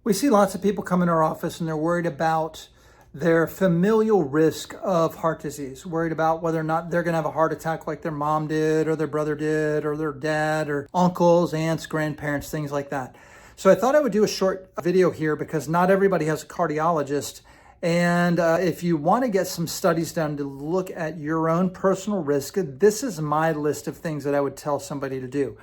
We see lots of people come in our office and they're worried about their familial risk of heart disease, worried about whether or not they're going to have a heart attack like their mom did or their brother did or their dad or uncles, aunts, grandparents, things like that. So I thought I would do a short video here because not everybody has a cardiologist. And if you want to get some studies done to look at your own personal risk, this is my list of things that I would tell somebody to do.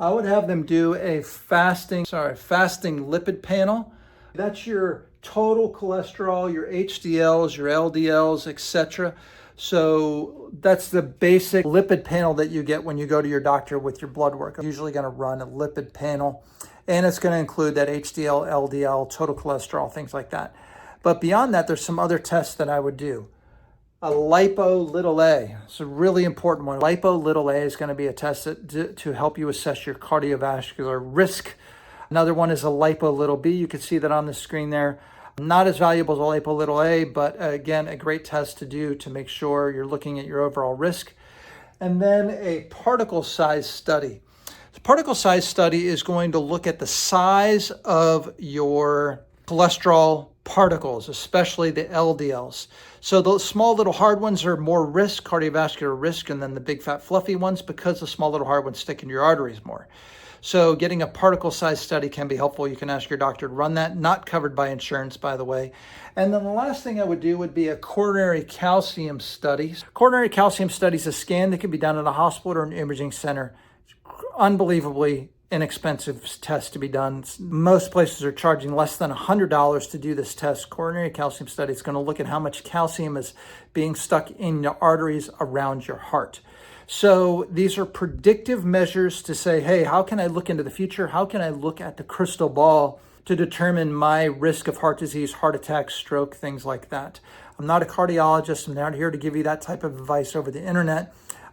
I would have them do a fasting lipid panel. That's your total cholesterol, your HDLs, your LDLs, etc. So that's the basic lipid panel that you get when you go to your doctor with your blood work. I'm usually going to run a lipid panel, and it's going to include that HDL, LDL, total cholesterol, things like that. But beyond that, there's some other tests that I would do. A lipo-little-a. It's a really important one. Lipo-little-a is going to be a test to help you assess your cardiovascular risk. Another one is a lipo-little-b. You can see that on the screen there. Not as valuable as a lipo-little-a, but again, a great test to do to make sure you're looking at your overall risk. And then a particle size study. The particle size study is going to look at the size of your cholesterol particles, especially the LDLs. So those small little hard ones are more risk, cardiovascular risk, and then the big fat fluffy ones, because the small little hard ones stick in your arteries more. So getting a particle size study can be helpful. You can ask your doctor to run that, not covered by insurance, by the way. And then the last thing I would do would be a coronary calcium study. Coronary calcium study is a scan that can be done at a hospital or an imaging center. Unbelievably inexpensive test to be done. Most places are charging less than $100 to do this test. Coronary calcium study is going to look at how much calcium is being stuck in your arteries around your heart. So these are predictive measures to say, hey, how can I look into the future? How can I look at the crystal ball to determine my risk of heart disease, heart attack, stroke, things like that? I'm not a cardiologist. I'm not here to give you that type of advice over the internet.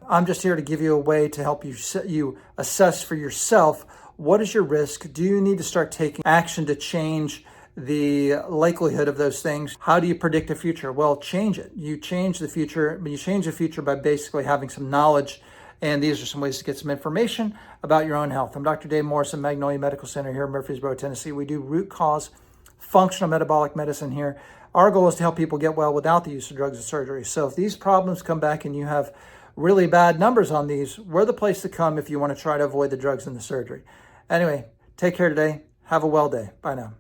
I'm just here to give you a way to help you assess for yourself, what is your risk? Do you need to start taking action to change the likelihood of those things? How do you predict the future? Well, change it. You change the future, but you change the future by basically having some knowledge. And these are some ways to get some information about your own health. I'm Dr. Dave Morrison, Magnolia Medical Center here in Murfreesboro, Tennessee. We do root cause functional metabolic medicine here. Our goal is to help people get well without the use of drugs and surgery. So if these problems come back and you have really bad numbers on these, we're the place to come if you want to try to avoid the drugs and the surgery. Anyway, take care today. Have a well day. Bye now.